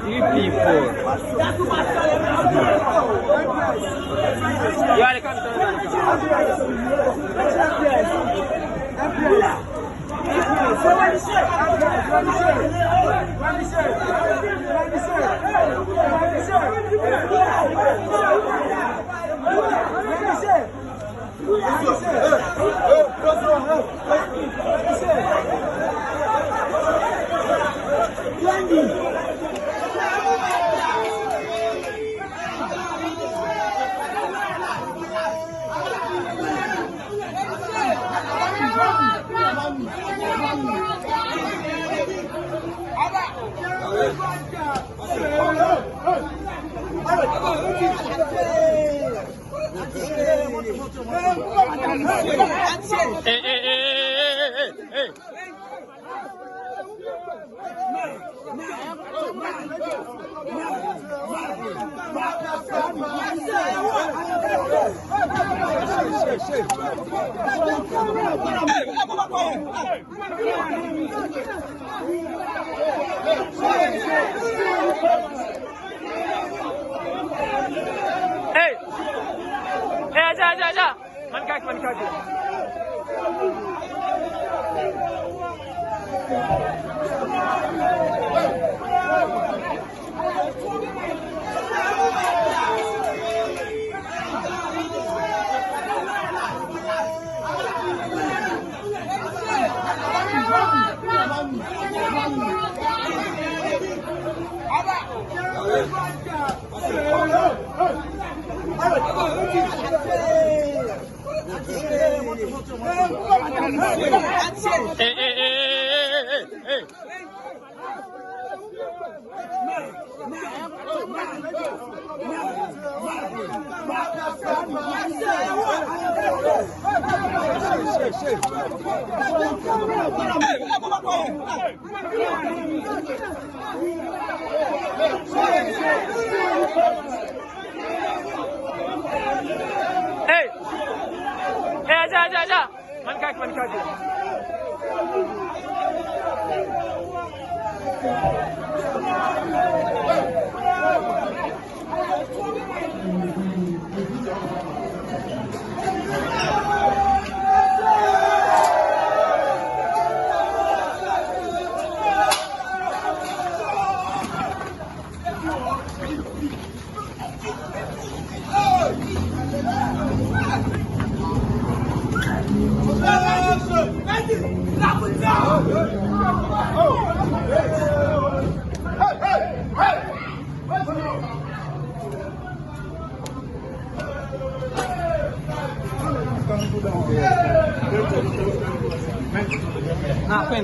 You people. You are the captain.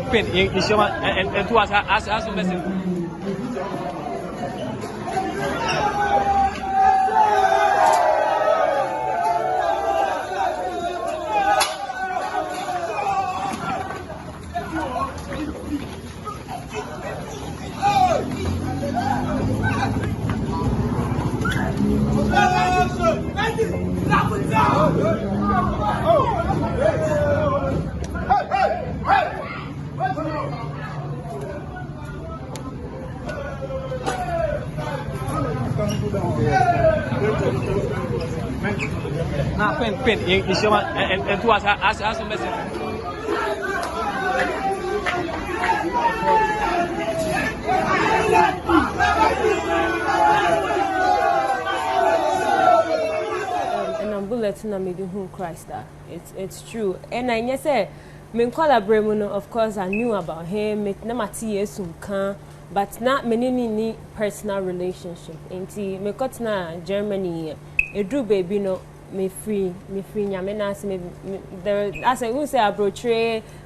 Queen, you show and to us as a message. Queen, you show and to us as a message. And I'm bulletin I made who Christ that it's true. And I say me collaborate, of course I knew about him. Me na mati yesu kan, but not many personal relationship. Inti me got na Germany. A drew baby no. Me free nyame na say me there as I say abroad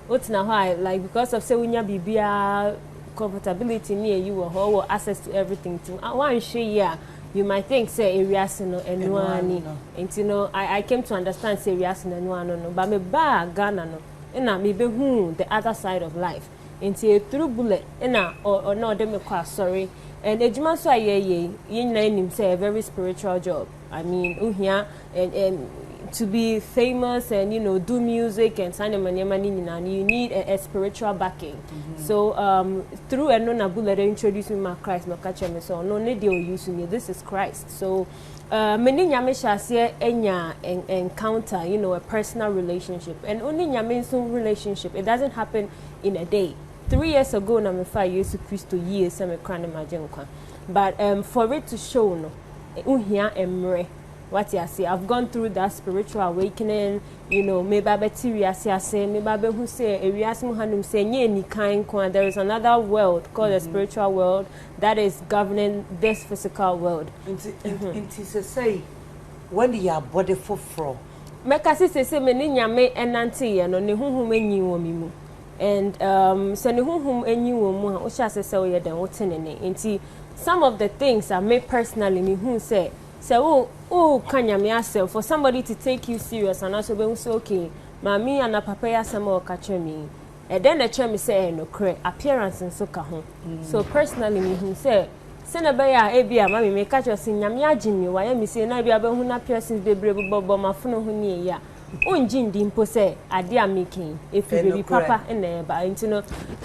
what's na why like because of say unya bibia comfortability near you or access to everything to one share you might think say areas no enwani and you know I came to understand say areas no enwani no but me ba Ghana no na me be hu the other side of life into a through bullet na or no dem me sorry and ejuma so aye yin na nim say a very spiritual job. I mean, uhia and to be famous and do music and sign money, you need a spiritual backing. So through a non-abula they introduced me my Christ, no catch me so no need you use me. This is Christ. So many nyame shase enya encounter, a personal relationship, and only nyame relationship. It doesn't happen in a day. 3 years ago, na me 5 years to Christo years me cry imagine kwa. But for it to show no, unhia emre. What you say, I've gone through that spiritual awakening, maybe bacteria say, maybe who say, there is another world called the spiritual world that is governing this physical world. It say, when you are body for fro. Mekasi say, many nyame enanti, no, ne hum any woman. And so ne hum any woman, or shall say, so you're the what's some of the things I made personally, me who say, so, can you yourself for somebody to take you serious and also be so okay, mommy and a papaya some more catch me. And then the chum say, no, appearance and so home. So, personally, me who say, send a bear, Abia, mammy, may catch us in Yamia Jimmy, why am I saying I be able to appear since the brave Bob, my phone, who near ya. Jin dimpo say idea making if you be papa in there but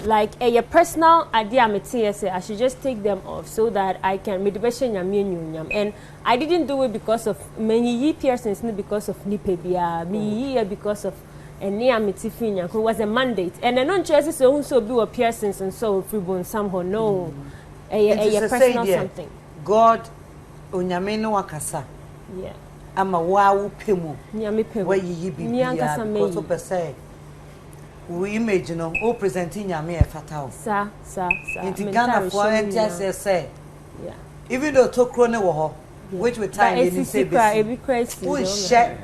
like a personal idea me say I should just take them off so that I can motivation yam and I didn't do it because of many persons because of nipebia me because of and near me tifinya who was a mandate and non choices so be a persons and so freeborn somehow no a personal something God onyame no wakasa yeah ama wawu pemu nyame pemu where yi bi because of say we image no o presenting nyame e fatal sa Ghana for enter say yeah even though tokro ne wo ho which we time in say be we share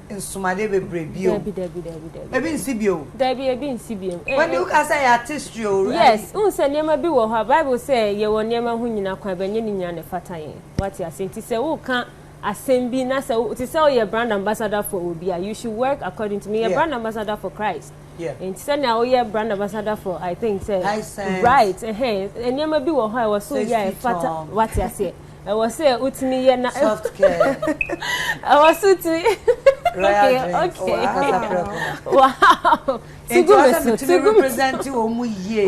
in sumade bebre bio ebi nsibio ebi nsibio when you can say artistry yes say niam bi wo ho Bible say ye wo niam ho nyina kwa banye ni nya ne fata yen what you say ti say wo kan assembly na say to say your brand ambassador for Obia you should work according to me a brand ambassador for Christ and say now your brand ambassador for I think say right and niam bi wo ho I was so yeah fata what you say I was say utimi ye na soft care I was utimi okay. Wow. To represent you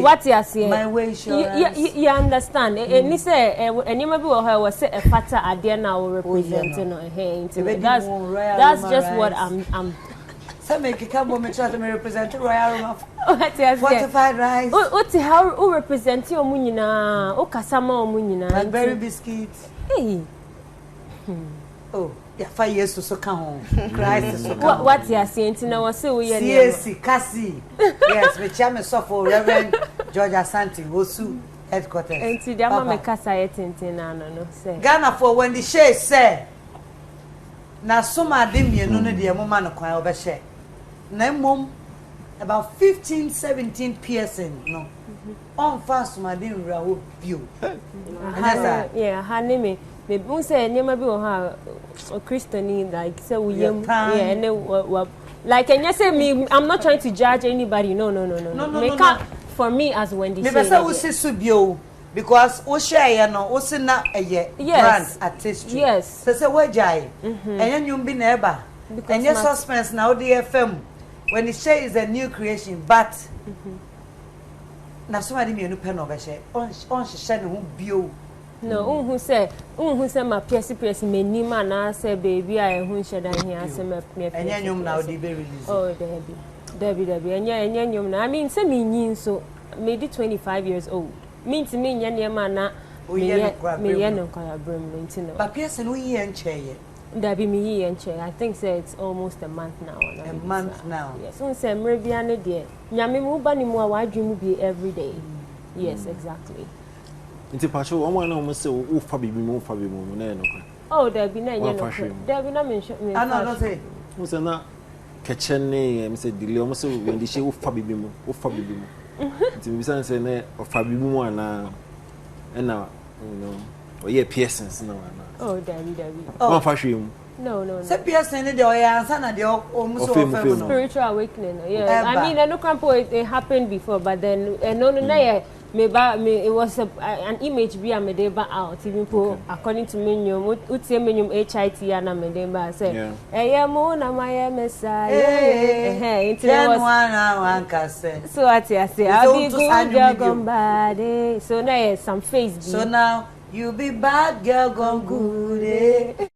what you say? My way sure. You understand? And you say, and you maybe was say a fatter idea now representing that's just what I'm. Some make a come woman try to represent royal what you fortified rice. What how represent your munina? O kasama munina. Blackberry biscuits. Hey. Oh. Yeah, 5 years to so come Christ so what you are saying to now say we CAC Cassie yes we chairman for Reverend George Asante Wosu headquarters and to the mama kasa yetintin no say Ghana for Wendy Shay say na soma de mienu no de mama no kwan obehye na mom about 15-17 person no on fast ma de nra wo bio yeah hanime me bun say nyema bi wo ha Christian like say we and like and you say me I'm not trying to judge anybody no for me as Wendy say me say we say subio because we share no we say na brand artistry yes say we jai and you be na eba and your suspense now the FM when the Shay is a new creation but na somebody me no pen over share on share no bio no who say my pierce many man na say baby I who share dan here say me and nyom na odi be release oh Debbie and nyom na I mean say me nyin so maybe 25 years old mean to me nya man na me no kwara brim no but pierce no ye enche Debbie me ye enche I think say it's almost a month now a month now yes so say mre bia ne de nyame mu ba ni mu a wadwemu bi every day yes exactly Inti pacho one no say wo fa bibi mo na no kwa oh Debbie na nya no Debbie na me no say mo say na kechene me say delay mo say Wendy she wo fa bibi mo inti me bisa say na o fa bibi mo ana na o ye persons na oh Debbie one fa hwem no say person dey o ya answer na dey o muso o fa no spiritual awakening yeah I mean no crampo it happened before but then no na it was an image be a medeba out even for according to menu utie menu HIT na medeba say mo na my messiah it was one can say so I say I'll be good girl gone bad so now some face so now you be bad girl gone good